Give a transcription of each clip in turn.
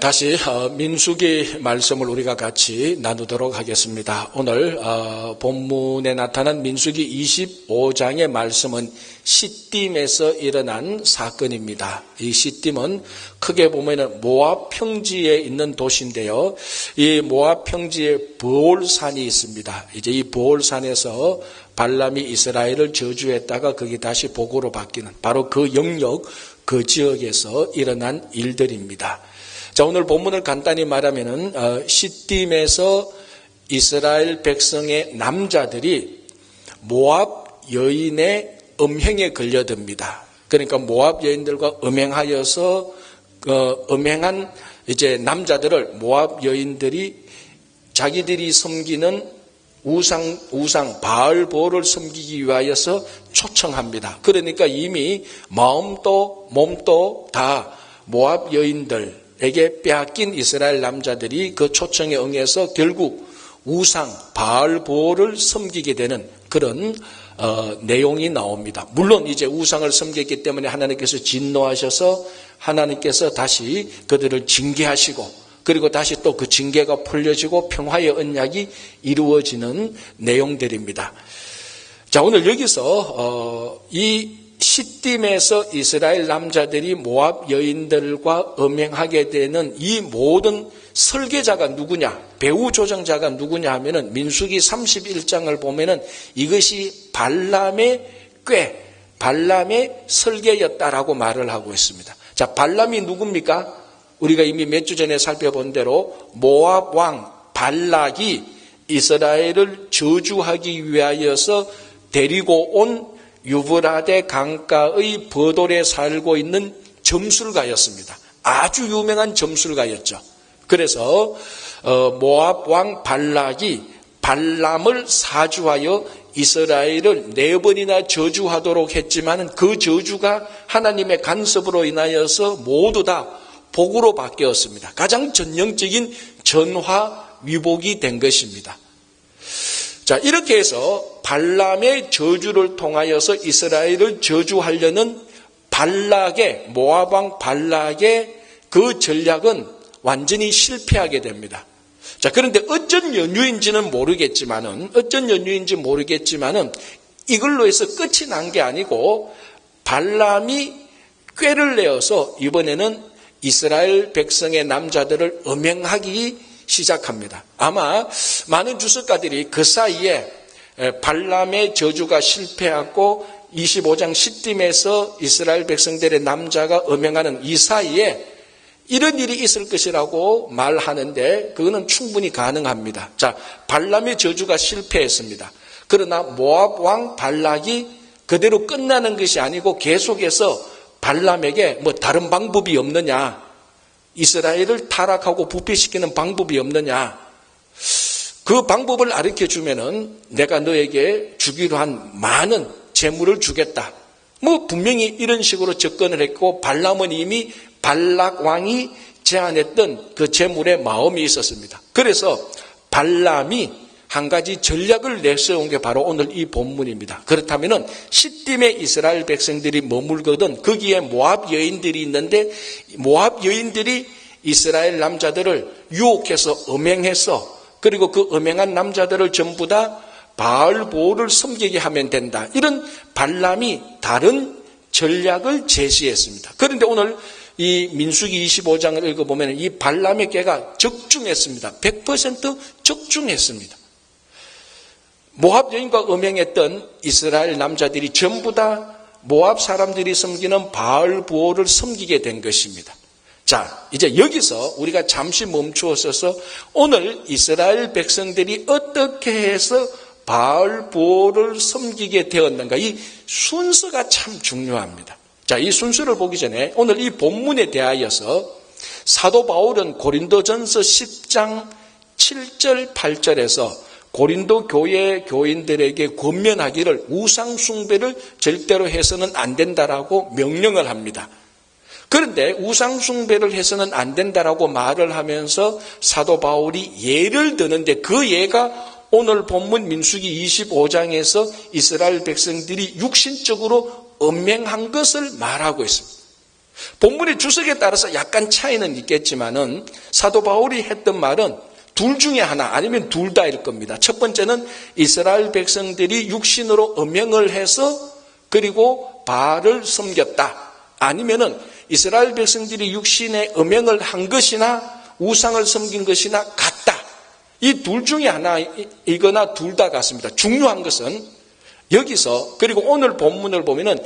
다시 민수기 말씀을 우리가 같이 나누도록 하겠습니다. 오늘 본문에 나타난 민수기 25장의 말씀은 시딤에서 일어난 사건입니다. 이 시딤은 크게 보면은 모압 평지에 있는 도시인데요. 이 모압 평지에 브올산이 있습니다. 이제 이 브올산에서 발람이 이스라엘을 저주했다가 거기 다시 복으로 바뀌는 바로 그 영역, 그 지역에서 일어난 일들입니다. 자, 오늘 본문을 간단히 말하면은 시딤에서 이스라엘 백성의 남자들이 모압 여인의 음행에 걸려듭니다. 그러니까 모압 여인들과 음행하여서 음행한 이제 남자들을 모압 여인들이 자기들이 섬기는 우상 바알보를 섬기기 위하여서 초청합니다. 그러니까 이미 마음도 몸도 다 모압 여인들에게 빼앗긴 이스라엘 남자들이 그 초청에 응해서 결국 우상 바알보를 섬기게 되는 그런 내용이 나옵니다. 물론 이제 우상을 섬겼기 때문에 하나님께서 진노하셔서 하나님께서 다시 그들을 징계하시고 그리고 다시 또 그 징계가 풀려지고 평화의 언약이 이루어지는 내용들입니다. 자, 오늘 여기서 이 시딤에서 이스라엘 남자들이 모압 여인들과 음행하게 되는 이 모든 설계자가 누구냐, 배후 조정자가 누구냐 하면은 민수기 31장을 보면은 이것이 발람의 발람의 설계였다라고 말을 하고 있습니다. 자, 발람이 누굽니까? 우리가 이미 몇 주 전에 살펴본 대로 모압 왕 발락이 이스라엘을 저주하기 위하여서 데리고 온 유브라데 강가의 버돌에 살고 있는 점술가였습니다. 아주 유명한 점술가였죠. 그래서 모압 왕 발락이 발람을 사주하여 이스라엘을 4번이나 저주하도록 했지만 그 저주가 하나님의 간섭으로 인하여서 모두 다 복으로 바뀌었습니다. 가장 전형적인 전화위복이 된 것입니다. 자, 이렇게 해서 발람의 저주를 통하여서 이스라엘을 저주하려는 모압 왕 발락의 그 전략은 완전히 실패하게 됩니다. 자, 그런데 어쩐 연유인지는 모르겠지만은 이걸로 해서 끝이 난 게 아니고 발람이 꾀를 내어서 이번에는 이스라엘 백성의 남자들을 음행하기 시작합니다. 아마 많은 주석가들이 그 사이에 발람의 저주가 실패하고 25장 시딤에서 이스라엘 백성들의 남자가 음행하는 이 사이에 이런 일이 있을 것이라고 말하는데 그거는 충분히 가능합니다. 자, 발람의 저주가 실패했습니다. 그러나 모압 왕 발락이 그대로 끝나는 것이 아니고 계속해서 발람에게 뭐 다른 방법이 없느냐, 이스라엘을 타락하고 부패시키는 방법이 없느냐, 그 방법을 가르쳐주면은 내가 너에게 주기로 한 많은 재물을 주겠다. 뭐 분명히 이런 식으로 접근을 했고 발람은 이미 발락 왕이 제안했던 그 재물에 마음이 있었습니다. 그래서 발람이 한 가지 전략을 내세운 게 바로 오늘 이 본문입니다. 그렇다면은 시딤에 이스라엘 백성들이 머물거든 거기에 모압 여인들이 있는데 모압 여인들이 이스라엘 남자들을 유혹해서 음행해서 그리고 그 음행한 남자들을 전부 다 바알보를 섬기게 하면 된다. 이런 발람이 다른 전략을 제시했습니다. 그런데 오늘 이 민수기 25장을 읽어보면 이 발람의 꾀가 적중했습니다. 100% 적중했습니다. 모압 여인과 음행했던 이스라엘 남자들이 전부 다 모압 사람들이 섬기는 바알보를 섬기게 된 것입니다. 자, 이제 여기서 우리가 잠시 멈추어서서 오늘 이스라엘 백성들이 어떻게 해서 바알보를 섬기게 되었는가, 이 순서가 참 중요합니다. 자, 이 순서를 보기 전에 오늘 이 본문에 대하여서 사도 바울은 고린도전서 10장 7절 8절에서 고린도 교회 교인들에게 권면하기를 우상 숭배를 절대로 해서는 안 된다라고 명령을 합니다. 그런데 우상 숭배를 해서는 안 된다라고 말을 하면서 사도 바울이 예를 드는데 그 예가 오늘 본문 민수기 25장에서 이스라엘 백성들이 육신적으로 음행한 것을 말하고 있습니다. 본문의 주석에 따라서 약간 차이는 있겠지만은 사도 바울이 했던 말은 둘 중에 하나 아니면 둘 다일 겁니다. 첫 번째는 이스라엘 백성들이 육신으로 음행을 해서 그리고 바알을 섬겼다. 아니면은 이스라엘 백성들이 육신의 음행을 한 것이나 우상을 섬긴 것이나 같다. 이 둘 중에 하나이거나 둘 다 같습니다. 중요한 것은 여기서 그리고 오늘 본문을 보면은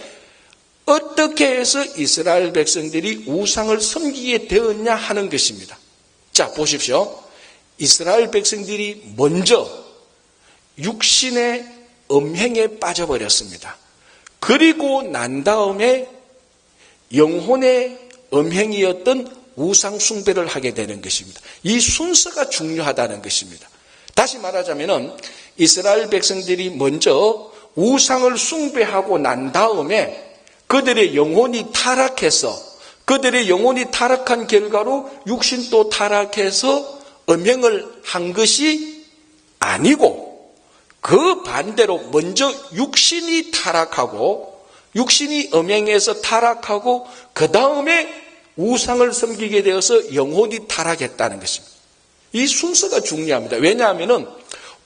어떻게 해서 이스라엘 백성들이 우상을 섬기게 되었냐 하는 것입니다. 자, 보십시오. 이스라엘 백성들이 먼저 육신의 음행에 빠져버렸습니다. 그리고 난 다음에 영혼의 음행이었던 우상 숭배를 하게 되는 것입니다. 이 순서가 중요하다는 것입니다. 다시 말하자면 이스라엘 백성들이 먼저 우상을 숭배하고 난 다음에 그들의 영혼이 타락해서 그들의 영혼이 타락한 결과로 육신도 타락해서 음행을 한 것이 아니고 그 반대로 먼저 육신이 타락하고 육신이 음행해서 타락하고 그 다음에 우상을 섬기게 되어서 영혼이 타락했다는 것입니다. 이 순서가 중요합니다. 왜냐하면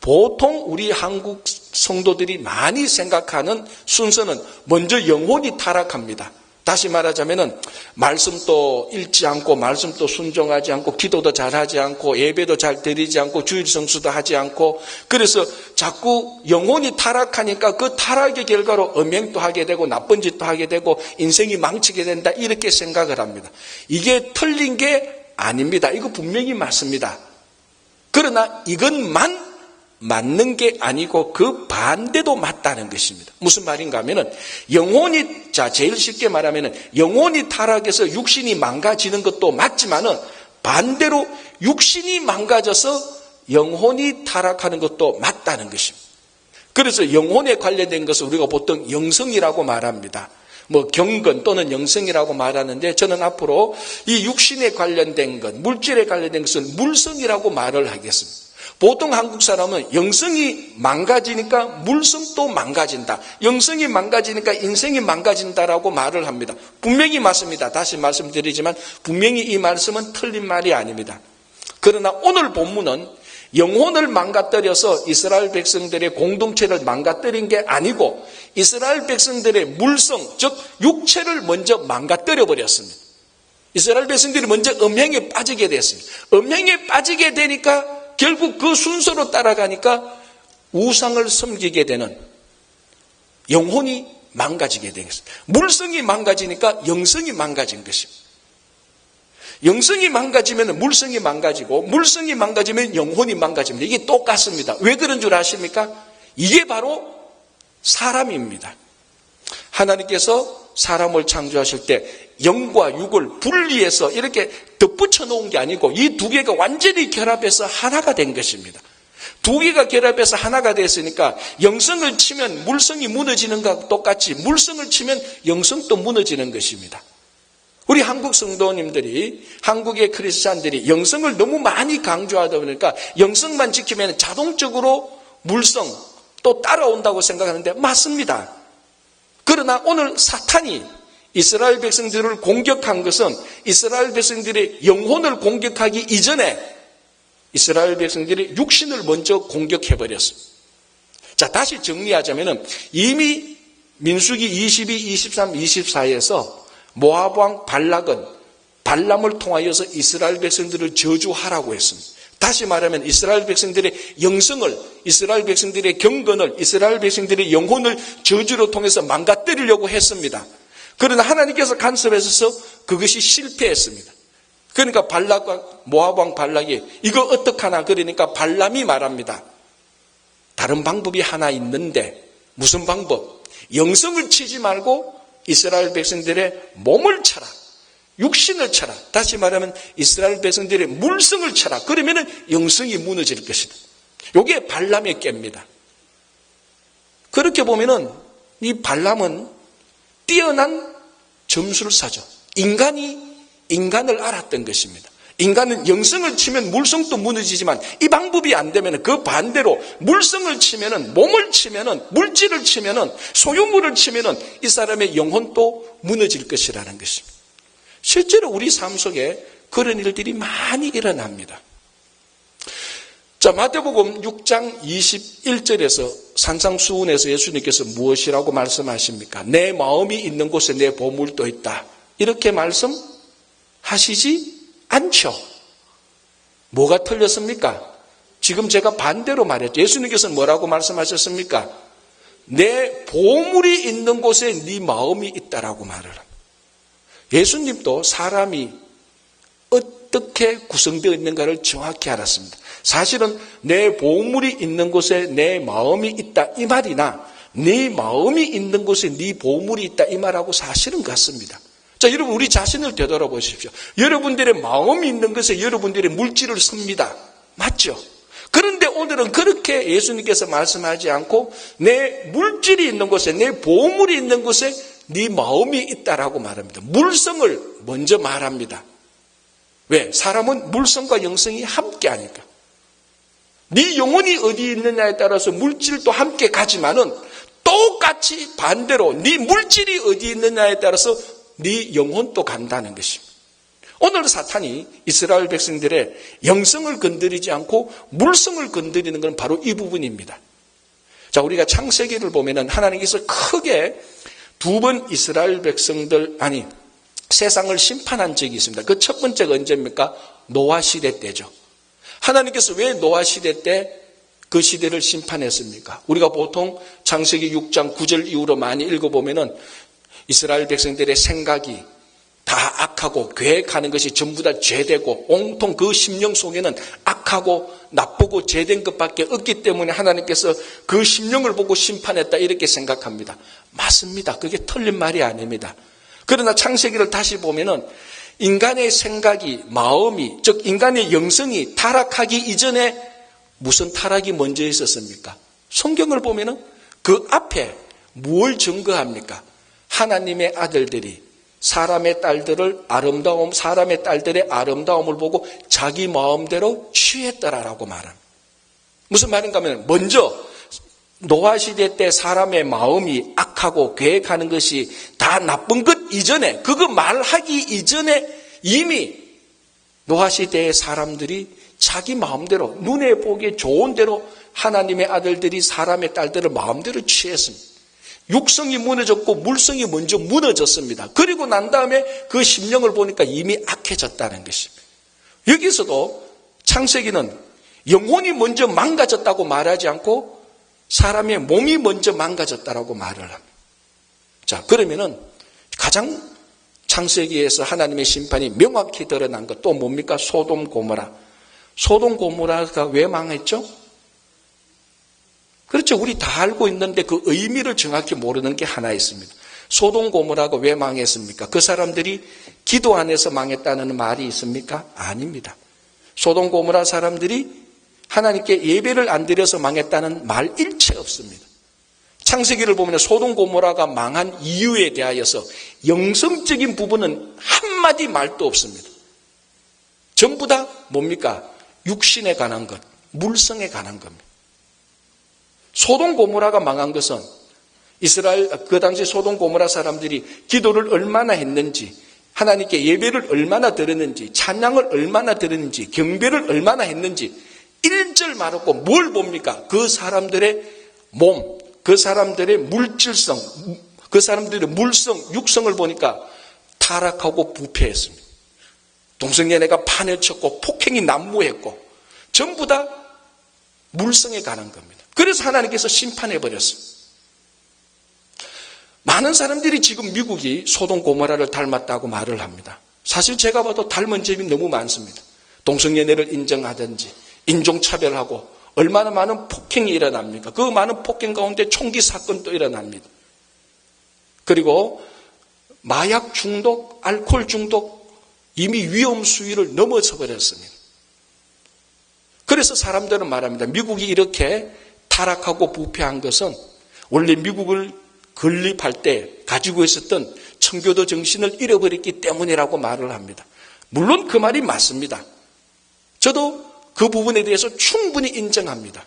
보통 우리 한국 성도들이 많이 생각하는 순서는 먼저 영혼이 타락합니다. 다시 말하자면 말씀도 읽지 않고 말씀도 순종하지 않고 기도도 잘하지 않고 예배도 잘 드리지 않고 주일 성수도 하지 않고 그래서 자꾸 영혼이 타락하니까 그 타락의 결과로 음행도 하게 되고 나쁜 짓도 하게 되고 인생이 망치게 된다 이렇게 생각을 합니다. 이게 틀린 게 아닙니다. 이거 분명히 맞습니다. 그러나 이것만 맞는 게 아니고 그 반대도 맞다는 것입니다. 무슨 말인가 하면은 영혼이 제일 쉽게 말하면은 영혼이 타락해서 육신이 망가지는 것도 맞지만은 반대로 육신이 망가져서 영혼이 타락하는 것도 맞다는 것입니다. 그래서 영혼에 관련된 것을 우리가 보통 영성이라고 말합니다. 경건 또는 영성이라고 말하는데 저는 앞으로 이 육신에 관련된 것, 물질에 관련된 것을 물성이라고 말을 하겠습니다. 보통 한국 사람은 영성이 망가지니까 물성도 망가진다. 영성이 망가지니까 인생이 망가진다라고 말을 합니다. 분명히 맞습니다. 다시 말씀드리지만 분명히 이 말씀은 틀린 말이 아닙니다. 그러나 오늘 본문은 영혼을 망가뜨려서 이스라엘 백성들의 공동체를 망가뜨린 게 아니고 이스라엘 백성들의 물성, 즉 육체를 먼저 망가뜨려 버렸습니다. 이스라엘 백성들이 먼저 음행에 빠지게 됐습니다. 음행에 빠지게 되니까 결국 그 순서로 따라가니까 우상을 섬기게 되는 영혼이 망가지게 되겠습니다. 물성이 망가지니까 영성이 망가진 것입니다. 영성이 망가지면 물성이 망가지고 물성이 망가지면 영혼이 망가집니다. 이게 똑같습니다. 왜 그런 줄 아십니까? 이게 바로 사람입니다. 하나님께서 사람을 창조하실 때 영과 육을 분리해서 이렇게 덧붙여 놓은 게 아니고 이 두 개가 완전히 결합해서 하나가 된 것입니다. 두 개가 결합해서 하나가 됐으니까 영성을 치면 물성이 무너지는 것과 똑같이 물성을 치면 영성도 무너지는 것입니다. 우리 한국 성도님들이 한국의 크리스찬들이 영성을 너무 많이 강조하다 보니까 영성만 지키면 자동적으로 물성 또 따라온다고 생각하는데 맞습니다. 그러나 오늘 사탄이 이스라엘 백성들을 공격한 것은 이스라엘 백성들의 영혼을 공격하기 이전에 이스라엘 백성들이 육신을 먼저 공격해버렸습니다. 자, 다시 정리하자면 이미 민수기 22, 23, 24에서 모압왕 발락은 발람을 통하여서 이스라엘 백성들을 저주하라고 했습니다. 다시 말하면 이스라엘 백성들의 영성을, 이스라엘 백성들의 경건을, 이스라엘 백성들의 영혼을 저주로 통해서 망가뜨리려고 했습니다. 그러나 하나님께서 간섭하셔서 그것이 실패했습니다. 그러니까 발락과 모압왕 발락이 이거 어떡하나 그러니까 발람이 말합니다. 다른 방법이 하나 있는데 무슨 방법? 영성을 치지 말고 이스라엘 백성들의 몸을 쳐라. 육신을 쳐라. 다시 말하면 이스라엘 백성들의 물성을 쳐라. 그러면 영성이 무너질 것이다. 이게 발람의 꾀입니다. 그렇게 보면은 이 발람은 뛰어난 점술사죠. 인간이 인간을 알았던 것입니다. 인간은 영성을 치면 물성도 무너지지만 이 방법이 안 되면 그 반대로 물성을 치면은 몸을 치면은 물질을 치면은 소유물을 치면은 이 사람의 영혼도 무너질 것이라는 것입니다. 실제로 우리 삶 속에 그런 일들이 많이 일어납니다. 자, 마태복음 6장 21절에서 산상수훈에서 예수님께서 무엇이라고 말씀하십니까? 내 마음이 있는 곳에 내 보물도 있다. 이렇게 말씀하시지 않죠. 뭐가 틀렸습니까? 지금 제가 반대로 말했죠. 예수님께서는 뭐라고 말씀하셨습니까? 내 보물이 있는 곳에 네 마음이 있다라고 말을 합니다. 예수님도 사람이 어떻게 구성되어 있는가를 정확히 알았습니다. 사실은 내 보물이 있는 곳에 내 마음이 있다 이 말이나 네 마음이 있는 곳에 네 보물이 있다 이 말하고 사실은 같습니다. 자, 여러분 우리 자신을 되돌아보십시오. 여러분들의 마음이 있는 곳에 여러분들의 물질을 씁니다. 맞죠? 그런데 오늘은 그렇게 예수님께서 말씀하지 않고 내 물질이 있는 곳에 내 보물이 있는 곳에 네 마음이 있다라고 말합니다. 물성을 먼저 말합니다. 왜? 사람은 물성과 영성이 함께 하니까. 네 영혼이 어디 있느냐에 따라서 물질도 함께 가지만은 똑같이 반대로 네 물질이 어디 있느냐에 따라서 네 영혼도 간다는 것입니다. 오늘 사탄이 이스라엘 백성들의 영성을 건드리지 않고 물성을 건드리는 건 바로 이 부분입니다. 자, 우리가 창세기를 보면은 하나님께서 크게 두 번 이스라엘 백성들, 세상을 심판한 적이 있습니다. 그 첫 번째가 언제입니까? 노아 시대 때죠. 하나님께서 왜 노아 시대 때 그 시대를 심판했습니까? 우리가 보통 창세기 6장 9절 이후로 많이 읽어보면은 이스라엘 백성들의 생각이 다 악하고 계획하는 것이 전부 다 죄되고 온통 그 심령 속에는 악하고 나쁘고 죄된 것밖에 없기 때문에 하나님께서 그 심령을 보고 심판했다 이렇게 생각합니다. 맞습니다. 그게 틀린 말이 아닙니다. 그러나 창세기를 다시 보면은 인간의 생각이, 마음이, 즉 인간의 영성이 타락하기 이전에 무슨 타락이 먼저 있었습니까? 성경을 보면은 그 앞에 무엇을 증거합니까? 하나님의 아들들이 사람의 딸들의 아름다움을 보고 자기 마음대로 취했더라라고 말합니다. 무슨 말인가 하면 먼저 노아 시대 때 사람의 마음이 악하고 계획하는 것이 다 나쁜 것 이전에, 그거 말하기 이전에 이미 노아 시대의 사람들이 자기 마음대로 눈에 보기에 좋은 대로 하나님의 아들들이 사람의 딸들을 마음대로 취했습니다. 육성이 무너졌고 물성이 먼저 무너졌습니다. 그리고 난 다음에 그 심령을 보니까 이미 악해졌다는 것입니다. 여기서도 창세기는 영혼이 먼저 망가졌다고 말하지 않고 사람의 몸이 먼저 망가졌다라고 말을 합니다. 자, 그러면은 가장 창세기에서 하나님의 심판이 명확히 드러난 것 또 뭡니까? 소돔 고모라. 소돔 고모라가 왜 망했죠? 그렇죠. 우리 다 알고 있는데 그 의미를 정확히 모르는 게 하나 있습니다. 소돔 고모라가 왜 망했습니까? 그 사람들이 기도 안에서 망했다는 말이 있습니까? 아닙니다. 소돔 고모라 사람들이 하나님께 예배를 안 드려서 망했다는 말 일체 없습니다. 창세기를 보면 소돔 고모라가 망한 이유에 대하여서 영성적인 부분은 한마디 말도 없습니다. 전부 다 뭡니까? 육신에 관한 것, 물성에 관한 겁니다. 소돔 고모라가 망한 것은 이스라엘 그 당시 소돔 고모라 사람들이 기도를 얼마나 했는지, 하나님께 예배를 얼마나 드렸는지, 찬양을 얼마나 드렸는지, 경배를 얼마나 했는지 1절 말 없고 뭘 봅니까? 그 사람들의 몸, 그 사람들의 물질성, 그 사람들의 물성, 육성을 보니까 타락하고 부패했습니다. 동성연애가 판을 쳤고 폭행이 난무했고 전부 다 물성에 관한 겁니다. 그래서 하나님께서 심판해버렸습니다. 많은 사람들이 지금 미국이 소돔 고모라를 닮았다고 말을 합니다. 사실 제가 봐도 닮은 점이 너무 많습니다. 동성연애를 인정하든지 인종차별하고 얼마나 많은 폭행이 일어납니까? 그 많은 폭행 가운데 총기 사건도 일어납니다. 그리고 마약 중독, 알코올 중독 이미 위험 수위를 넘어서 버렸습니다. 그래서 사람들은 말합니다. 미국이 이렇게 타락하고 부패한 것은 원래 미국을 건립할 때 가지고 있었던 청교도 정신을 잃어버렸기 때문이라고 말을 합니다. 물론 그 말이 맞습니다. 저도 그 부분에 대해서 충분히 인정합니다.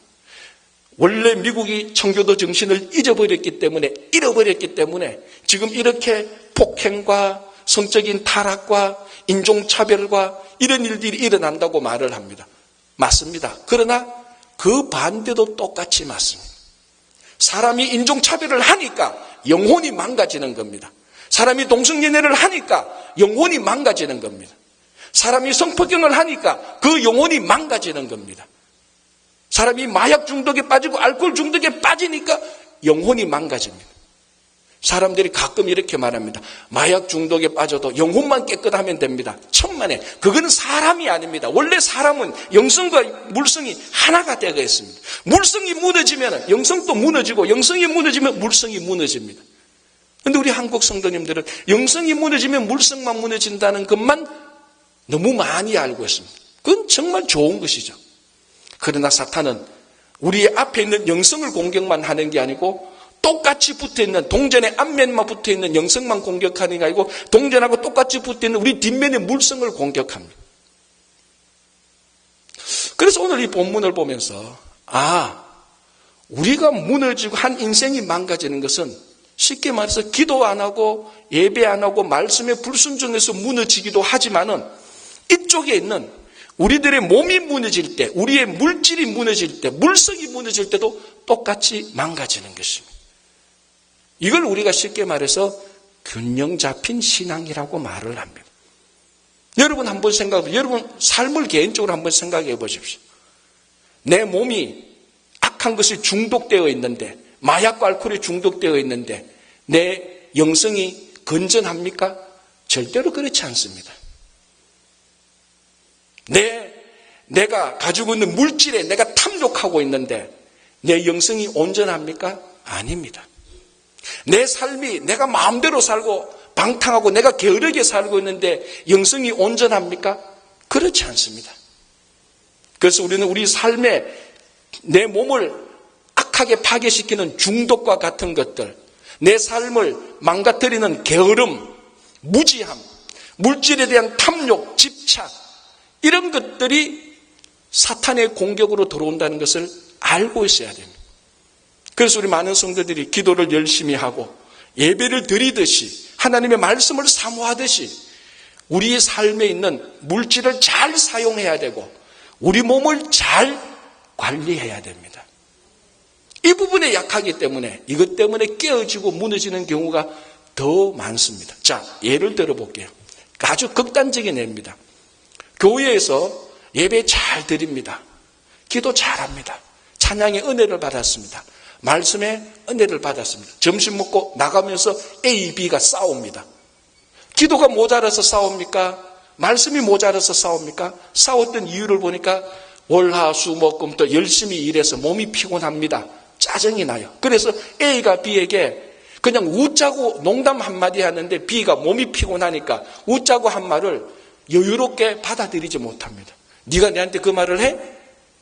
원래 미국이 청교도 정신을 잃어버렸기 때문에 지금 이렇게 폭행과 성적인 타락과 인종차별과 이런 일들이 일어난다고 말을 합니다. 맞습니다. 그러나 그 반대도 똑같이 맞습니다. 사람이 인종차별을 하니까 영혼이 망가지는 겁니다. 사람이 동성연애를 하니까 영혼이 망가지는 겁니다. 사람이 성폭행을 하니까 그 영혼이 망가지는 겁니다. 사람이 마약 중독에 빠지고 알코올 중독에 빠지니까 영혼이 망가집니다. 사람들이 가끔 이렇게 말합니다. 마약 중독에 빠져도 영혼만 깨끗하면 됩니다. 천만에. 그건 사람이 아닙니다. 원래 사람은 영성과 물성이 하나가 되어 있습니다. 물성이 무너지면 영성도 무너지고 영성이 무너지면 물성이 무너집니다. 그런데 우리 한국 성도님들은 영성이 무너지면 물성만 무너진다는 것만 너무 많이 알고 있습니다. 그건 정말 좋은 것이죠. 그러나 사탄은 우리 앞에 있는 영성을 공격만 하는 게 아니고 똑같이 붙어있는 동전의 앞면만 붙어있는 영성만 공격하는 게 아니고 동전하고 똑같이 붙어있는 우리 뒷면의 물성을 공격합니다. 그래서 오늘 이 본문을 보면서 우리가 무너지고 한 인생이 망가지는 것은 쉽게 말해서 기도 안 하고 예배 안 하고 말씀에 불순종해서 무너지기도 하지만은 이쪽에 있는 우리들의 몸이 무너질 때, 우리의 물질이 무너질 때, 물성이 무너질 때도 똑같이 망가지는 것입니다. 이걸 우리가 쉽게 말해서 균형 잡힌 신앙이라고 말을 합니다. 여러분 한번 생각해보세요. 여러분 삶을 개인적으로 한번 생각해 보십시오. 내 몸이 악한 것이 중독되어 있는데, 마약과 알코올에 중독되어 있는데 내 영성이 건전합니까? 절대로 그렇지 않습니다. 내가 가지고 있는 물질에 내가 탐욕하고 있는데 내 영성이 온전합니까? 아닙니다. 내 삶이 내가 마음대로 살고 방탕하고 내가 게으르게 살고 있는데 영성이 온전합니까? 그렇지 않습니다. 그래서 우리는 우리 삶에 내 몸을 악하게 파괴시키는 중독과 같은 것들, 내 삶을 망가뜨리는 게으름, 무지함, 물질에 대한 탐욕, 집착, 이런 것들이 사탄의 공격으로 들어온다는 것을 알고 있어야 됩니다. 그래서 우리 많은 성도들이 기도를 열심히 하고 예배를 드리듯이 하나님의 말씀을 사모하듯이 우리의 삶에 있는 물질을 잘 사용해야 되고 우리 몸을 잘 관리해야 됩니다. 이 부분에 약하기 때문에 이것 때문에 깨어지고 무너지는 경우가 더 많습니다. 자, 예를 들어볼게요. 아주 극단적인 예입니다. 교회에서 예배 잘 드립니다. 기도 잘합니다. 찬양의 은혜를 받았습니다. 말씀의 은혜를 받았습니다. 점심 먹고 나가면서 A, B가 싸웁니다. 기도가 모자라서 싸웁니까? 말씀이 모자라서 싸웁니까? 싸웠던 이유를 보니까 월화수목금 또 열심히 일해서 몸이 피곤합니다. 짜증이 나요. 그래서 A가 B에게 그냥 웃자고 농담 한마디 하는데 B가 몸이 피곤하니까 웃자고 한 말을 여유롭게 받아들이지 못합니다. 네가 내한테 그 말을 해?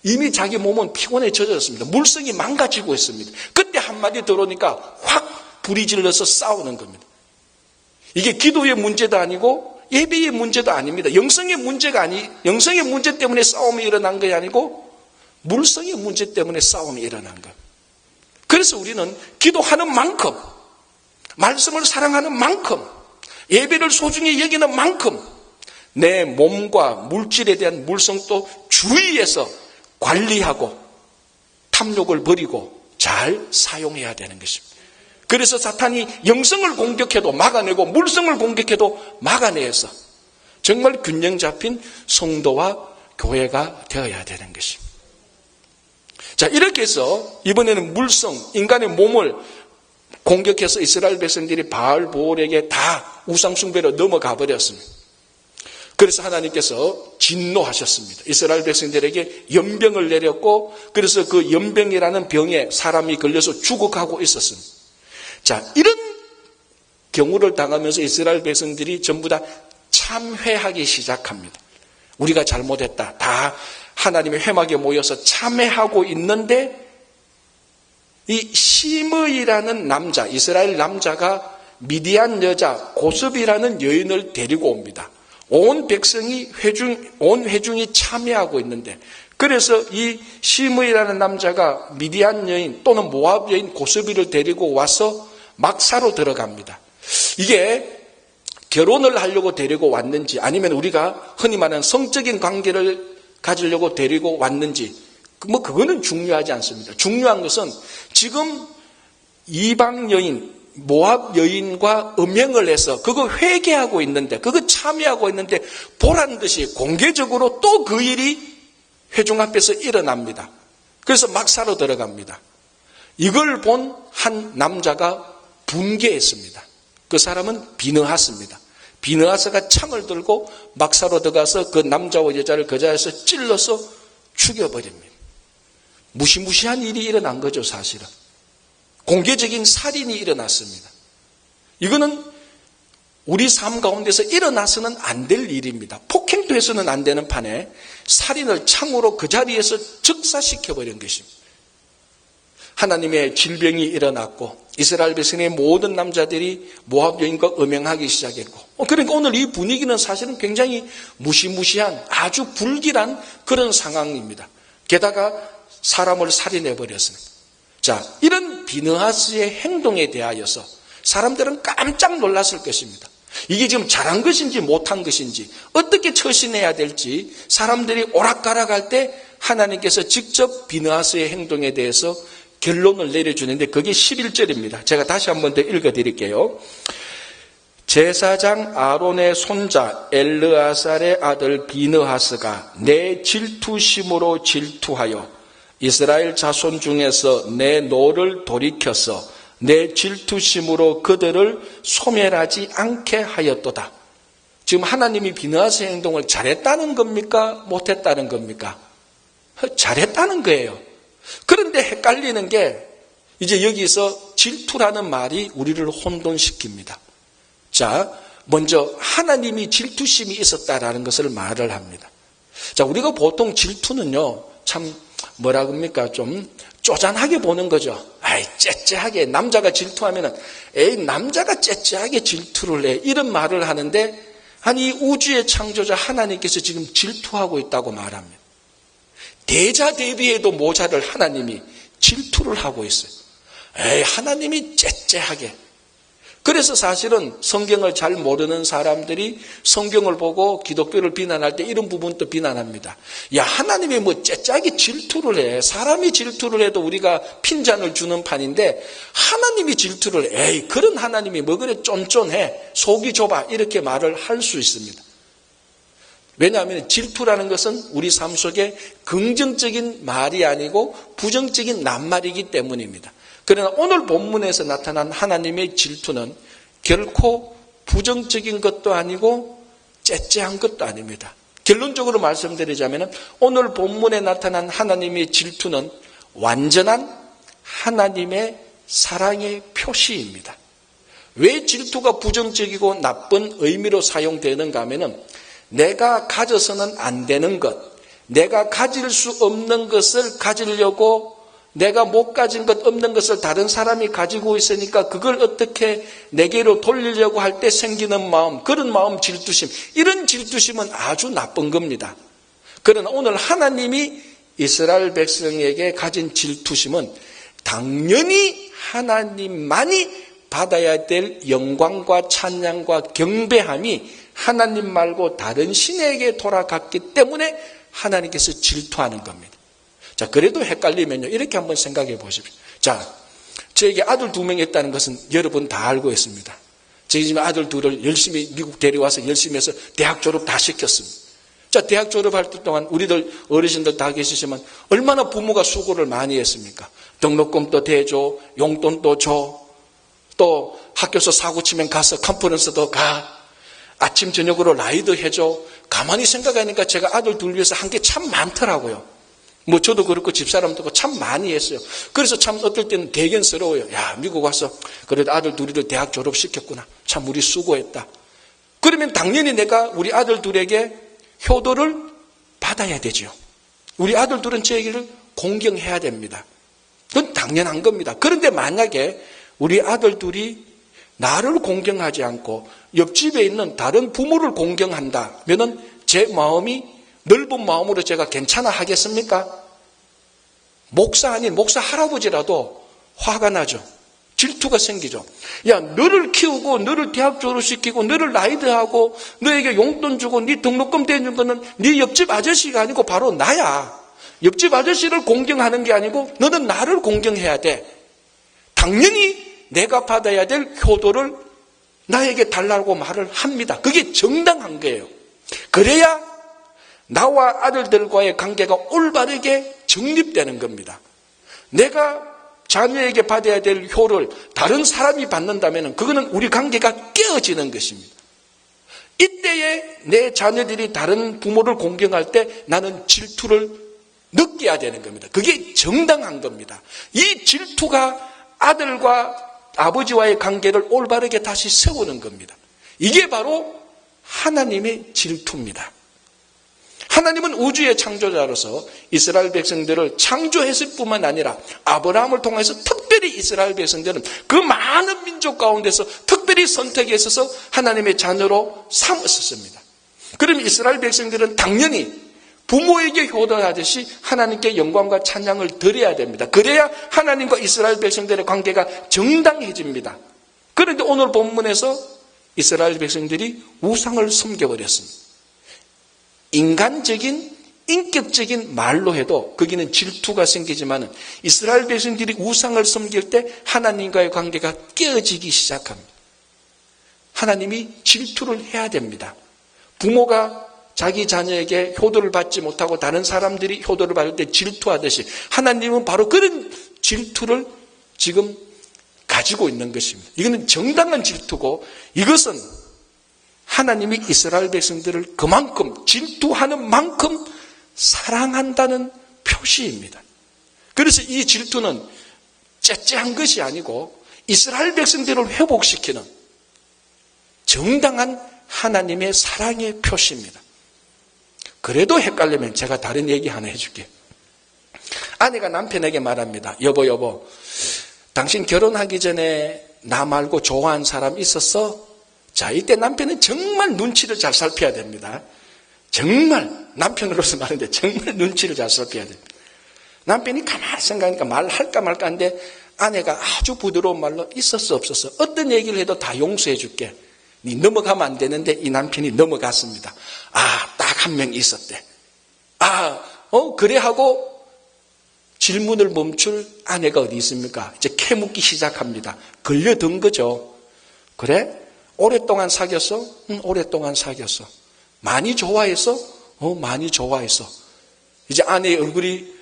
이미 자기 몸은 피곤해 젖었습니다. 물성이 망가지고 있습니다. 그때 한마디 들어오니까 확 불이 질러서 싸우는 겁니다. 이게 기도의 문제도 아니고 예배의 문제도 아닙니다. 영성의 문제 때문에 싸움이 일어난 것이 아니고 물성의 문제 때문에 싸움이 일어난 것. 그래서 우리는 기도하는 만큼, 말씀을 사랑하는 만큼, 예배를 소중히 여기는 만큼 내 몸과 물질에 대한 물성도 주의해서 관리하고 탐욕을 버리고 잘 사용해야 되는 것입니다. 그래서 사탄이 영성을 공격해도 막아내고 물성을 공격해도 막아내서 정말 균형 잡힌 성도와 교회가 되어야 되는 것입니다. 자, 이렇게 해서 이번에는 물성, 인간의 몸을 공격해서 이스라엘 백성들이 바알보올에게 다 우상숭배로 넘어가 버렸습니다. 그래서 하나님께서 진노하셨습니다. 이스라엘 백성들에게 연병을 내렸고 그래서 그 연병이라는 병에 사람이 걸려서 죽어가고 있었습니다. 자, 이런 경우를 당하면서 이스라엘 백성들이 전부 다 참회하기 시작합니다. 우리가 잘못했다. 다 하나님의 회막에 모여서 참회하고 있는데 이 시므이라는 남자, 이스라엘 남자가 미디안 여자 고섭이라는 여인을 데리고 옵니다. 온 백성이 온 회중이 참회하고 있는데 그래서 이 시므이라는 남자가 미디안 여인 또는 모압 여인 고섭이를 데리고 와서 막사로 들어갑니다. 이게 결혼을 하려고 데리고 왔는지 아니면 우리가 흔히 말하는 성적인 관계를 가지려고 데리고 왔는지 그거는 중요하지 않습니다. 중요한 것은 지금 이방 여인, 모압 여인과 음행을 해서 그거 회개하고 있는데, 그거 참여하고 있는데 보란 듯이 공개적으로 또 그 일이 회중 앞에서 일어납니다. 그래서 막사로 들어갑니다. 이걸 본 한 남자가 분개했습니다. 그 사람은 비느하스입니다. 비느하스가 창을 들고 막사로 들어가서 그 남자와 여자를 그 자리에서 찔러서 죽여버립니다. 무시무시한 일이 일어난 거죠, 사실은. 공개적인 살인이 일어났습니다. 이거는 우리 삶 가운데서 일어나서는 안 될 일입니다. 폭행도 해서는 안 되는 판에 살인을 창으로 그 자리에서 즉사시켜버린 것입니다. 하나님의 질병이 일어났고 이스라엘 백성의 모든 남자들이 모압 여인과 음행하기 시작했고, 그러니까 오늘 이 분위기는 사실은 굉장히 무시무시한 아주 불길한 그런 상황입니다. 게다가 사람을 살인해버렸습니다. 자, 이런 비느하스의 행동에 대하여서 사람들은 깜짝 놀랐을 것입니다. 이게 지금 잘한 것인지 못한 것인지 어떻게 처신해야 될지 사람들이 오락가락할 때 하나님께서 직접 비느하스의 행동에 대해서 결론을 내려주는데 그게 11절입니다. 제가 다시 한 번 더 읽어드릴게요. 제사장 아론의 손자 엘르아살의 아들 비느하스가 내 질투심으로 질투하여 이스라엘 자손 중에서 내 노를 돌이켜서 내 질투심으로 그들을 소멸하지 않게 하였도다. 지금 하나님이 비느하스의 행동을 잘했다는 겁니까? 못했다는 겁니까? 잘했다는 거예요. 그런데 헷갈리는 게 이제 여기서 질투라는 말이 우리를 혼돈시킵니다. 자, 먼저 하나님이 질투심이 있었다라는 것을 말을 합니다. 자, 우리가 보통 질투는요, 참 뭐라 그럽니까? 좀 쪼잔하게 보는 거죠. 아이, 째째하게. 남자가 질투하면은, 에이, 남자가 째째하게 질투를 해. 이런 말을 하는데, 아니, 우주의 창조자 하나님께서 지금 질투하고 있다고 말합니다. 대자대비에도 모자를 하나님이 질투를 하고 있어요. 에이, 하나님이 째째하게. 그래서 사실은 성경을 잘 모르는 사람들이 성경을 보고 기독교를 비난할 때 이런 부분도 비난합니다. 야, 하나님이 뭐 째째하게 질투를 해. 사람이 질투를 해도 우리가 핀잔을 주는 판인데 하나님이 질투를 해. 에이, 그런 하나님이 뭐 그래 쫀쫀해. 속이 좁아. 이렇게 말을 할 수 있습니다. 왜냐하면 질투라는 것은 우리 삶 속에 긍정적인 말이 아니고 부정적인 낱말이기 때문입니다. 그러나 오늘 본문에서 나타난 하나님의 질투는 결코 부정적인 것도 아니고 째째한 것도 아닙니다. 결론적으로 말씀드리자면 오늘 본문에 나타난 하나님의 질투는 완전한 하나님의 사랑의 표시입니다. 왜 질투가 부정적이고 나쁜 의미로 사용되는가 하면은 내가 가져서는 안 되는 것, 내가 가질 수 없는 것을 가지려고 내가 못 가진 것, 없는 것을 다른 사람이 가지고 있으니까 그걸 어떻게 내게로 돌리려고 할 때 생기는 마음, 그런 마음 질투심, 이런 질투심은 아주 나쁜 겁니다. 그러나 오늘 하나님이 이스라엘 백성에게 가진 질투심은 당연히 하나님만이 받아야 될 영광과 찬양과 경배함이 하나님 말고 다른 신에게 돌아갔기 때문에 하나님께서 질투하는 겁니다. 자, 그래도 헷갈리면요, 이렇게 한번 생각해 보십시오. 자, 저에게 아들 2명 있다는 것은 여러분 다 알고 있습니다. 저희 집에 아들 2를 열심히 미국 데려와서 열심히 해서 대학 졸업 다 시켰습니다. 자, 대학 졸업할 때 동안 우리들 어르신들 다 계시지만 얼마나 부모가 수고를 많이 했습니까? 등록금도 대줘, 용돈도 줘, 또 학교에서 사고 치면 가서 컨퍼런스도 가, 아침 저녁으로 라이드 해줘. 가만히 생각하니까 제가 아들 2 위해서 한 게 참 많더라고요. 뭐 저도 그렇고 집사람도 그렇고 참 많이 했어요. 그래서 참 어떨 때는 대견스러워요. 야, 미국 와서 그래도 아들 2를 대학 졸업시켰구나. 참 우리 수고했다. 그러면 당연히 내가 우리 아들 2에게 효도를 받아야 되죠. 우리 아들 2은 제 얘기를 공경해야 됩니다. 그건 당연한 겁니다. 그런데 만약에 우리 아들 2이 나를 공경하지 않고 옆집에 있는 다른 부모를 공경한다면은 제 마음이 넓은 마음으로 제가 괜찮아 하겠습니까? 목사 아닌 목사 할아버지라도 화가 나죠. 질투가 생기죠. 야, 너를 키우고 너를 대학 졸업시키고 너를 라이드하고 너에게 용돈 주고 네 등록금 대준 거는 네 옆집 아저씨가 아니고 바로 나야. 옆집 아저씨를 공경하는 게 아니고 너는 나를 공경해야 돼. 당연히 내가 받아야 될 효도를 나에게 달라고 말을 합니다. 그게 정당한 거예요. 그래야 나와 아들들과의 관계가 올바르게 정립되는 겁니다. 내가 자녀에게 받아야 될 효를 다른 사람이 받는다면 그거는 우리 관계가 깨어지는 것입니다. 이때에 내 자녀들이 다른 부모를 공경할 때 나는 질투를 느껴야 되는 겁니다. 그게 정당한 겁니다. 이 질투가 아들과 아버지와의 관계를 올바르게 다시 세우는 겁니다. 이게 바로 하나님의 질투입니다. 하나님은 우주의 창조자로서 이스라엘 백성들을 창조했을 뿐만 아니라 아브라함을 통해서 특별히 이스라엘 백성들은 그 많은 민족 가운데서 특별히 선택에 있어서 하나님의 자녀로 삼았었습니다. 그럼 이스라엘 백성들은 당연히 부모에게 효도하듯이 하나님께 영광과 찬양을 드려야 됩니다. 그래야 하나님과 이스라엘 백성들의 관계가 정당해집니다. 그런데 오늘 본문에서 이스라엘 백성들이 우상을 섬겨버렸습니다. 인간적인 인격적인 말로 해도 거기는 질투가 생기지만 이스라엘 백성들이 우상을 섬길 때 하나님과의 관계가 깨어지기 시작합니다. 하나님이 질투를 해야 됩니다. 부모가 자기 자녀에게 효도를 받지 못하고 다른 사람들이 효도를 받을 때 질투하듯이 하나님은 바로 그런 질투를 지금 가지고 있는 것입니다. 이거는 정당한 질투고 이것은 하나님이 이스라엘 백성들을 그만큼 질투하는 만큼 사랑한다는 표시입니다. 그래서 이 질투는 째째한 것이 아니고 이스라엘 백성들을 회복시키는 정당한 하나님의 사랑의 표시입니다. 그래도 헷갈리면 제가 다른 얘기 하나 해줄게요. 아내가 남편에게 말합니다. 여보, 당신 결혼하기 전에 나 말고 좋아하는 사람 있었어? 자, 이때 남편은 정말 눈치를 잘 살펴야 됩니다. 정말 남편으로서 말하는데 정말 눈치를 잘 살펴야 됩니다. 남편이 가만히 생각하니까 말할까 말까 하는데 아내가 아주 부드러운 말로 있었어 없었어. 어떤 얘기를 해도 다 용서해 줄게. 네 넘어가면 안 되는데 이 남편이 넘어갔습니다. 딱 한 명 있었대. 그래 하고 질문을 멈출 아내가 어디 있습니까? 이제 캐묻기 시작합니다. 걸려든 거죠. 그래? 오랫동안 사귀었어? 응, 오랫동안 사귀었어. 많이 좋아했어? 많이 좋아했어. 이제 아내의 얼굴이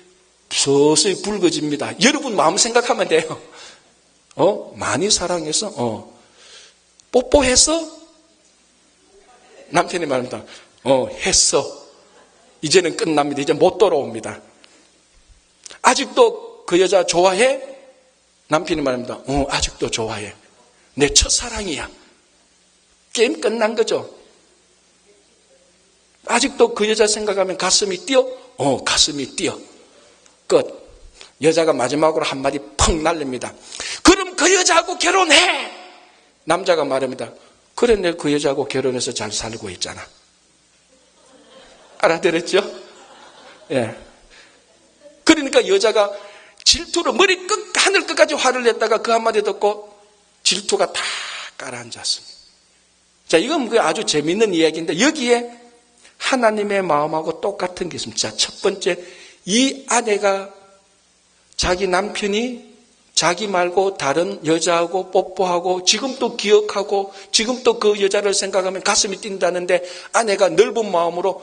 서서히 붉어집니다. 여러분 마음 생각하면 돼요. 많이 사랑했어? 뽀뽀했어? 남편이 말합니다. 했어. 이제는 끝납니다. 이제 못 돌아옵니다. 아직도 그 여자 좋아해? 남편이 말합니다. 아직도 좋아해. 내 첫사랑이야. 게임 끝난 거죠. 아직도 그 여자 생각하면 가슴이 뛰어? 가슴이 뛰어. 끝. 여자가 마지막으로 한마디 펑 날립니다. 그럼 그 여자하고 결혼해! 남자가 말합니다. 그래, 내가 그 여자하고 결혼해서 잘 살고 있잖아. 알아들었죠? 예. 그러니까 여자가 질투로 하늘 끝까지 화를 냈다가 그 한마디 듣고 질투가 다 가라앉았습니다. 자, 이건 아주 재미있는 이야기인데 여기에 하나님의 마음하고 똑같은 게 있습니다. 자, 첫 번째, 이 아내가 자기 남편이 자기 말고 다른 여자하고 뽀뽀하고 지금도 기억하고 지금도 그 여자를 생각하면 가슴이 뛴다는데 아내가 넓은 마음으로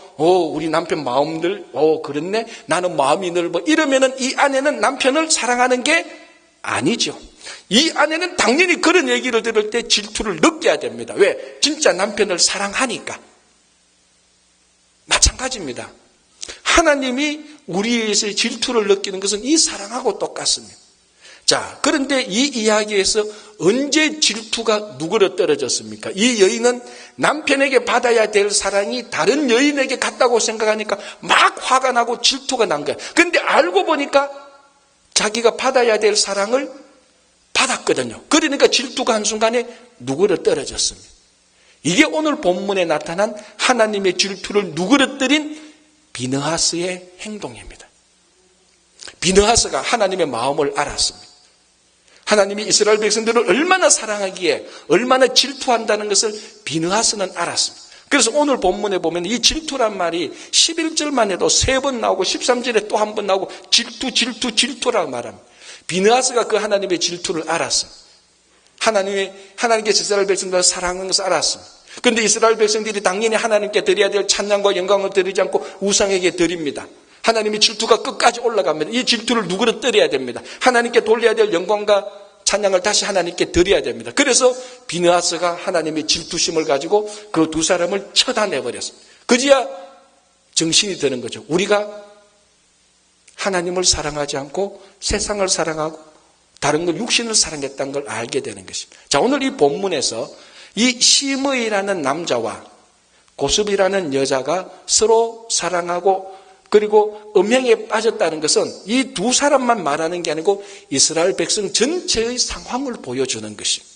우리 남편 마음들 그렇네 나는 마음이 넓어 이러면은 이 아내는 남편을 사랑하는 게 아니죠. 이 아내는 당연히 그런 얘기를 들을 때 질투를 느껴야 됩니다. 왜? 진짜 남편을 사랑하니까. 마찬가지입니다. 하나님이 우리에서 질투를 느끼는 것은 이 사랑하고 똑같습니다. 자, 그런데 이 이야기에서 언제 질투가 누구로 떨어졌습니까? 이 여인은 남편에게 받아야 될 사랑이 다른 여인에게 갔다고 생각하니까 막 화가 나고 질투가 난 거야. 그런데 알고 보니까 자기가 받아야 될 사랑을 받았거든요. 그러니까 질투가 한순간에 누구로 떨어졌습니다. 이게 오늘 본문에 나타난 하나님의 질투를 누그러뜨린 비느하스의 행동입니다. 비느하스가 하나님의 마음을 알았습니다. 하나님이 이스라엘 백성들을 얼마나 사랑하기에 얼마나 질투한다는 것을 비느하스는 알았습니다. 그래서 오늘 본문에 보면 이 질투란 말이 11절만 해도 3번 나오고 13절에 또 한 번 나오고 질투라고 말합니다. 비느하스가 그 하나님의 질투를 알았어요. 하나님께서 이스라엘 백성들을 사랑하는 것을 알았습니다. 그런데 이스라엘 백성들이 당연히 하나님께 드려야 될 찬양과 영광을 드리지 않고 우상에게 드립니다. 하나님의 질투가 끝까지 올라갑니다. 이 질투를 누그러뜨려야 됩니다. 하나님께 돌려야 될 영광과 찬양을 다시 하나님께 드려야 됩니다. 그래서 비느하스가 하나님의 질투심을 가지고 그 두 사람을 쳐다내버렸습니다. 그제야 정신이 드는 거죠. 우리가 하나님을 사랑하지 않고 세상을 사랑하고 다른 걸 육신을 사랑했다는 걸 알게 되는 것입니다. 자, 오늘 이 본문에서 이 시므이라는 남자와 고습이라는 여자가 서로 사랑하고 그리고 음행에 빠졌다는 것은 이 두 사람만 말하는 게 아니고 이스라엘 백성 전체의 상황을 보여주는 것입니다.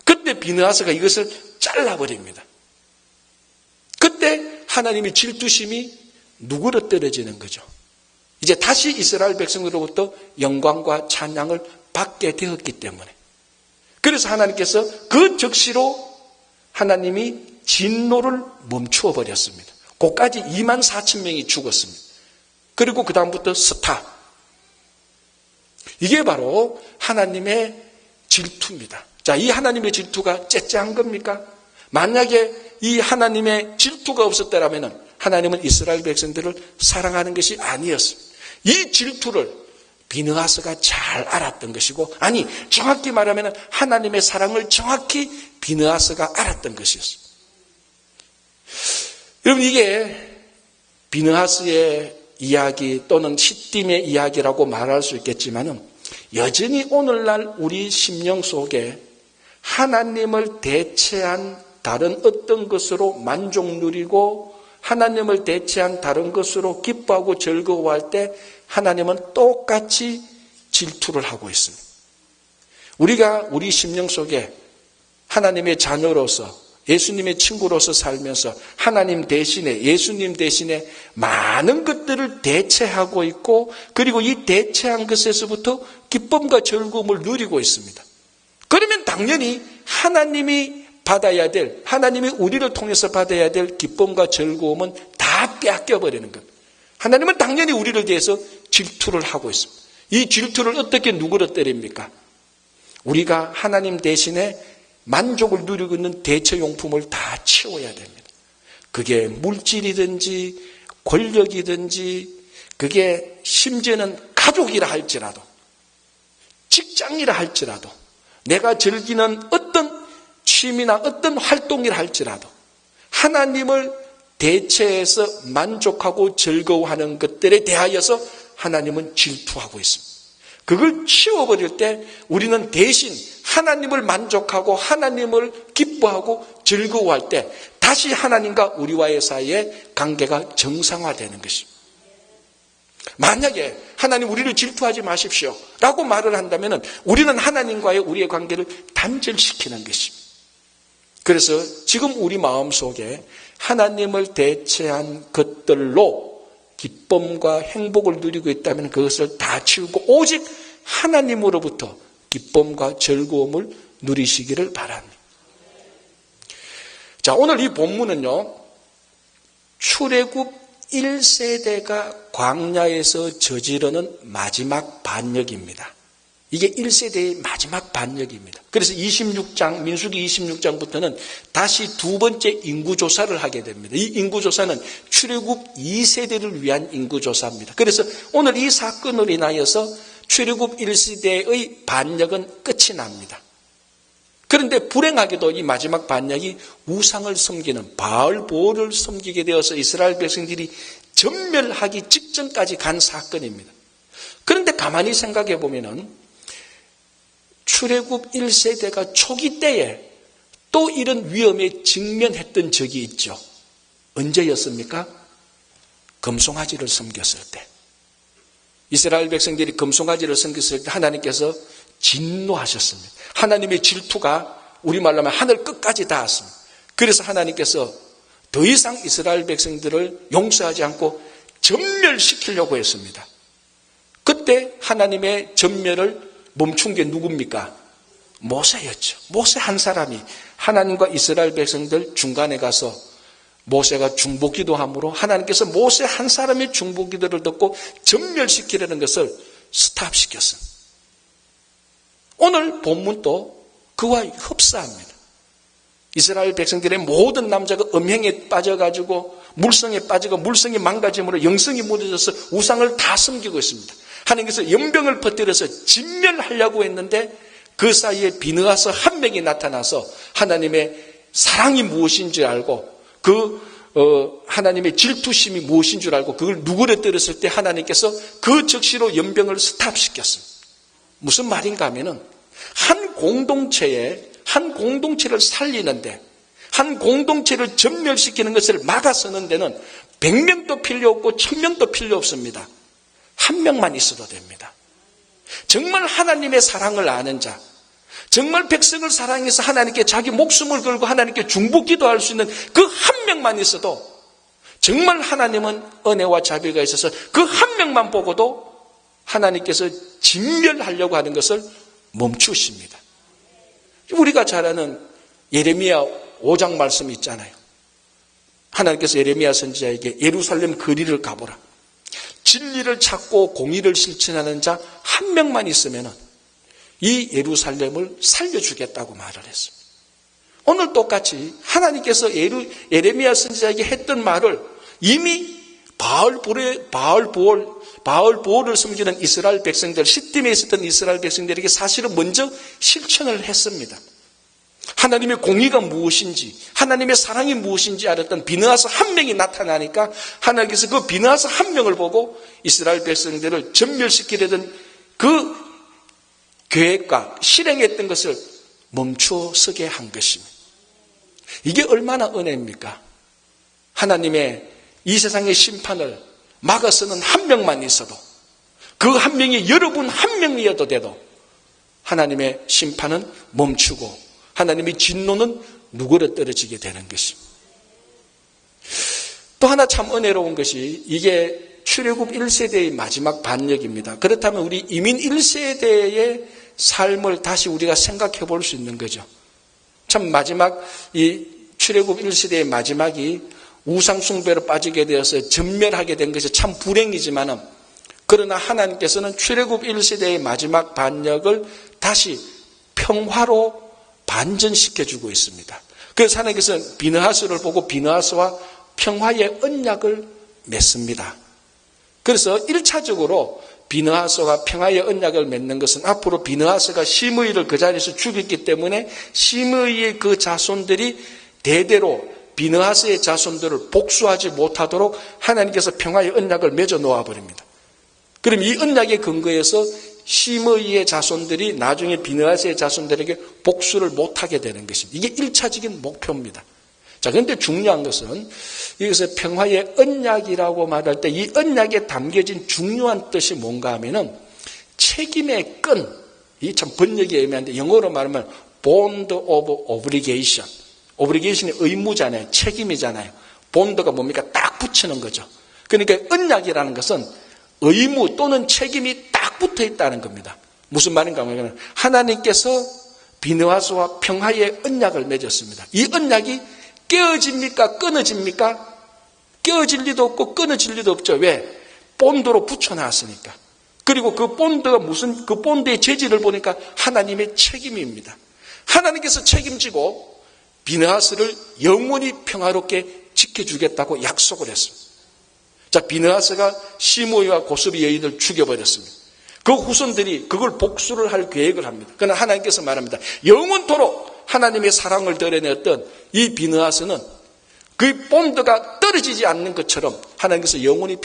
그때 비느하스가 이것을 잘라버립니다. 그때 하나님의 질투심이 누그러뜨려지는 거죠. 이제 다시 이스라엘 백성으로부터 영광과 찬양을 받게 되었기 때문에. 그래서 하나님께서 그 적시로 하나님이 진노를 멈추어 버렸습니다. 그까지 24,000명이 죽었습니다. 그리고 그 다음부터 스탑. 이게 바로 하나님의 질투입니다. 자, 이 하나님의 질투가 째째한 겁니까? 만약에 이 하나님의 질투가 없었더라면 하나님은 이스라엘 백성들을 사랑하는 것이 아니었습니다. 이 질투를 비느하스가 잘 알았던 것이고, 아니 정확히 말하면 하나님의 사랑을 정확히 비느하스가 알았던 것이었습니다. 여러분, 이게 비느하스의 이야기 또는 시딤의 이야기라고 말할 수 있겠지만은 여전히 오늘날 우리 심령 속에 하나님을 대체한 다른 어떤 것으로 만족 누리고 하나님을 대체한 다른 것으로 기뻐하고 즐거워할 때 하나님은 똑같이 질투를 하고 있습니다. 우리가 우리 심령 속에 하나님의 자녀로서 예수님의 친구로서 살면서 하나님 대신에 예수님 대신에 많은 것들을 대체하고 있고 그리고 이 대체한 것에서부터 기쁨과 즐거움을 누리고 있습니다. 그러면 당연히 하나님이 받아야 될, 하나님이 우리를 통해서 받아야 될 기쁨과 즐거움은 다 빼앗겨버리는 겁니다. 하나님은 당연히 우리를 대해서 질투를 하고 있습니다. 이 질투를 어떻게 누그러뜨립니까? 우리가 하나님 대신에 만족을 누리고 있는 대체용품을 다 치워야 됩니다. 그게 물질이든지 권력이든지 그게 심지어는 가족이라 할지라도 직장이라 할지라도 내가 즐기는 어떤 취미나 어떤 활동이라 할지라도 하나님을 대체해서 만족하고 즐거워하는 것들에 대하여서 하나님은 질투하고 있습니다. 그걸 치워버릴 때 우리는 대신 하나님을 만족하고 하나님을 기뻐하고 즐거워할 때 다시 하나님과 우리와의 사이에 관계가 정상화되는 것입니다. 만약에 하나님 우리를 질투하지 마십시오 라고 말을 한다면 우리는 하나님과의 우리의 관계를 단절시키는 것입니다. 그래서 지금 우리 마음속에 하나님을 대체한 것들로 기쁨과 행복을 누리고 있다면 그것을 다 치우고 오직 하나님으로부터 기쁨과 즐거움을 누리시기를 바랍니다. 자, 오늘 이 본문은요, 출애굽 1세대가 광야에서 저지르는 마지막 반역입니다. 이게 1세대의 마지막 반역입니다. 그래서 26장, 민수기 26장부터는 다시 두 번째 인구조사를 하게 됩니다. 이 인구조사는 출애굽 2세대를 위한 인구조사입니다. 그래서 오늘 이 사건으로 인하여서 출애굽 1세대의 반역은 끝이 납니다. 그런데 불행하게도 이 마지막 반역이 우상을 섬기는 바알보를 섬기게 되어서 이스라엘 백성들이 전멸하기 직전까지 간 사건입니다. 그런데 가만히 생각해 보면은 출애굽 1세대가 초기 때에 또 이런 위험에 직면했던 적이 있죠. 언제였습니까? 금송아지를 섬겼을 때. 이스라엘 백성들이 금송아지를 섬겼을 때 하나님께서 진노하셨습니다. 하나님의 질투가 우리말로 하면 하늘 끝까지 닿았습니다. 그래서 하나님께서 더 이상 이스라엘 백성들을 용서하지 않고 전멸시키려고 했습니다. 그때 하나님의 전멸을 멈춘 게 누굽니까? 모세였죠. 모세 한 사람이 하나님과 이스라엘 백성들 중간에 가서 모세가 중보기도함으로 하나님께서 모세 한 사람의 중보기도를 듣고 전멸시키려는 것을 스탑시켰습니다. 오늘 본문도 그와 흡사합니다. 이스라엘 백성들의 모든 남자가 음행에 빠져가지고 물성에 빠지고 물성이 망가짐으로 영성이 무너져서 우상을 다 섬기고 있습니다. 하나님께서 연병을 퍼뜨려서 진멸하려고 했는데 그 사이에 비느하스 한 명이 나타나서 하나님의 사랑이 무엇인 줄 알고 하나님의 질투심이 무엇인 줄 알고 그걸 누구레뜨렸을 때 하나님께서 그 즉시로 연병을 스탑시켰습니다. 무슨 말인가 하면은 한 공동체를 살리는데 한 공동체를 전멸시키는 것을 막아서는 데는 100명도 필요 없고 1000명도 필요 없습니다. 한 명만 있어도 됩니다. 정말 하나님의 사랑을 아는 자, 정말 백성을 사랑해서 하나님께 자기 목숨을 걸고 하나님께 중보기도할 수 있는 그 한 명만 있어도 정말 하나님은 은혜와 자비가 있어서 그 한 명만 보고도 하나님께서 진멸하려고 하는 것을 멈추십니다. 우리가 잘 아는 예레미야 5장 말씀이 있잖아요. 하나님께서 예레미야 선지자에게 예루살렘 거리를 가보라. 진리를 찾고 공의를 실천하는 자 한 명만 있으면 이 예루살렘을 살려주겠다고 말을 했습니다. 오늘 똑같이 하나님께서 예레미야 선지자에게 했던 말을 이미 바알보올을 섬기는 이스라엘 백성들, 시딤에 있었던 이스라엘 백성들에게 사실은 먼저 실천을 했습니다. 하나님의 공의가 무엇인지, 하나님의 사랑이 무엇인지 알았던 비느하스 한 명이 나타나니까 하나님께서 그 비느하스 한 명을 보고 이스라엘 백성들을 전멸시키려던 그 계획과 실행했던 것을 멈추어 서게 한 것입니다. 이게 얼마나 은혜입니까? 하나님의 이 세상의 심판을 막아서는 한 명만 있어도 그 한 명이 여러분 한 명이어도 돼도 하나님의 심판은 멈추고 하나님의 진노는 누그러뜨려지게 되는 것입니다. 또 하나 참 은혜로운 것이 이게 출애굽 1세대의 마지막 반역입니다. 그렇다면 우리 이민 1세대의 삶을 다시 우리가 생각해 볼 수 있는 거죠. 참 마지막 이 출애굽 1세대의 마지막이 우상 숭배로 빠지게 되어서 전멸하게 된 것이 참 불행이지만 그러나 하나님께서는 출애굽 1세대의 마지막 반역을 다시 평화로 반전시켜주고 있습니다. 그래서 하나님께서는 비느하스를 보고 비느하스와 평화의 언약을 맺습니다. 그래서 1차적으로 비느하스와 평화의 언약을 맺는 것은 앞으로 비느하스가 시므이를 그 자리에서 죽였기 때문에 시므이의 그 자손들이 대대로 비느하스의 자손들을 복수하지 못하도록 하나님께서 평화의 언약을 맺어 놓아버립니다. 그럼 이 언약의 근거에서 시므이의 자손들이 나중에 비느하스의 자손들에게 복수를 못하게 되는 것입니다. 이게 1차적인 목표입니다. 자, 그런데 중요한 것은 여기서 평화의 언약이라고 말할 때 이 언약에 담겨진 중요한 뜻이 뭔가 하면은 책임의 끈, 이 참 번역이 애매한데 영어로 말하면 bond of obligation. obligation이 의무잖아요. 책임이잖아요. bond가 뭡니까? 딱 붙이는 거죠. 그러니까 언약이라는 것은 의무 또는 책임이 딱 붙어 있다는 겁니다. 무슨 말인가 하면 하나님께서 비느하스와 평화의 언약을 맺었습니다. 이 언약이 깨어집니까? 끊어집니까? 깨어질 리도 없고 끊어질 리도 없죠. 왜? 본드로 붙여놨으니까. 그리고 그 본드가 그 본드의 재질을 보니까 하나님의 책임입니다. 하나님께서 책임지고 비느하스를 영원히 평화롭게 지켜주겠다고 약속을 했습니다. 자, 비느하스가 시므이와 고스비 여인을 죽여버렸습니다. 그 후손들이 그걸 복수를 할 계획을 합니다. 그러나 하나님께서 말합니다. 영원토록 하나님의 사랑을 드러냈던 이 비느하스는 그 본드가 떨어지지 않는 것처럼 하나님께서 영원히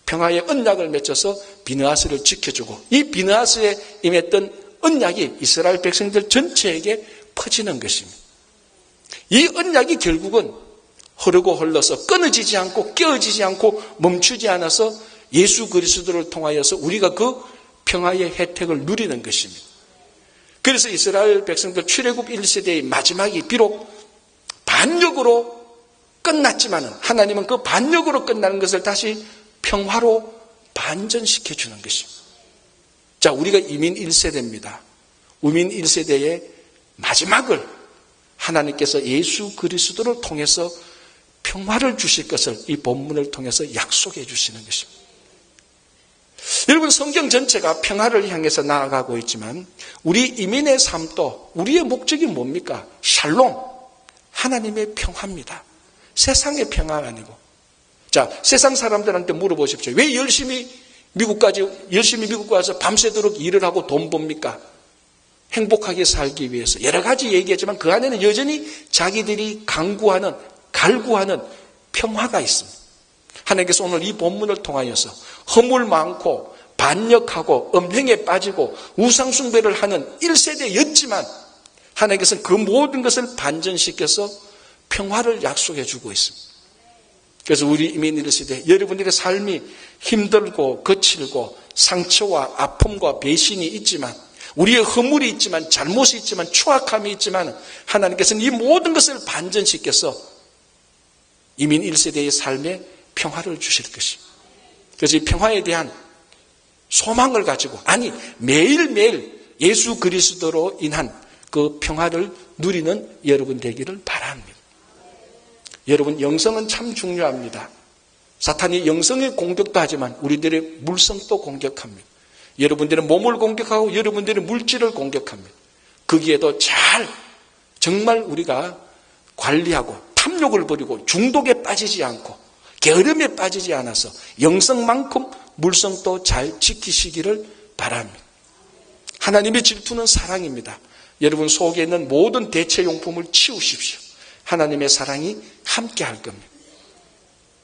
평화의 언약을 맺어서 비느하스를 지켜주고 이 비느하스에 임했던 언약이 이스라엘 백성들 전체에게 퍼지는 것입니다. 이 언약이 결국은 흐르고 흘러서 끊어지지 않고 깨어지지 않고 멈추지 않아서 예수 그리스도를 통하여서 우리가 그 평화의 혜택을 누리는 것입니다. 그래서 이스라엘 백성들 출애굽 1세대의 마지막이 비록 반역으로 끝났지만 하나님은 그 반역으로 끝나는 것을 다시 평화로 반전시켜 주는 것입니다. 자, 우리가 이민 1세대입니다. 이민 1세대의 마지막을 하나님께서 예수 그리스도를 통해서 평화를 주실 것을 이 본문을 통해서 약속해 주시는 것입니다. 여러분, 성경 전체가 평화를 향해서 나아가고 있지만 우리 이민의 삶도 우리의 목적이 뭡니까? 샬롬, 하나님의 평화입니다. 세상의 평화가 아니고. 자, 세상 사람들한테 물어보십시오. 왜 열심히 미국 가서 밤새도록 일을 하고 돈 법니까? 행복하게 살기 위해서. 여러 가지 얘기했지만 그 안에는 여전히 자기들이 갈구하는 평화가 있습니다. 하나님께서 오늘 이 본문을 통하여서 허물 많고 반역하고 음행에 빠지고 우상숭배를 하는 1세대였지만 하나님께서는 그 모든 것을 반전시켜서 평화를 약속해 주고 있습니다. 그래서 우리 이민 1세대 여러분들의 삶이 힘들고 거칠고 상처와 아픔과 배신이 있지만 우리의 허물이 있지만 잘못이 있지만 추악함이 있지만 하나님께서는 이 모든 것을 반전시켜서 이민 1세대의 삶에 평화를 주실 것입니다. 그래서 이 평화에 대한 소망을 가지고 매일매일 예수 그리스도로 인한 그 평화를 누리는 여러분 되기를 바랍니다. 여러분, 영성은 참 중요합니다. 사탄이 영성의 공격도 하지만 우리들의 물성도 공격합니다. 여러분들의 몸을 공격하고 여러분들의 물질을 공격합니다. 거기에도 정말 우리가 관리하고 탐욕을 버리고 중독에 빠지지 않고 게으름에 빠지지 않아서 영성만큼 물성도 잘 지키시기를 바랍니다. 하나님의 질투는 사랑입니다. 여러분 속에 있는 모든 대체용품을 치우십시오. 하나님의 사랑이 함께 할 겁니다.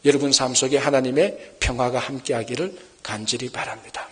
여러분 삶 속에 하나님의 평화가 함께 하기를 간절히 바랍니다.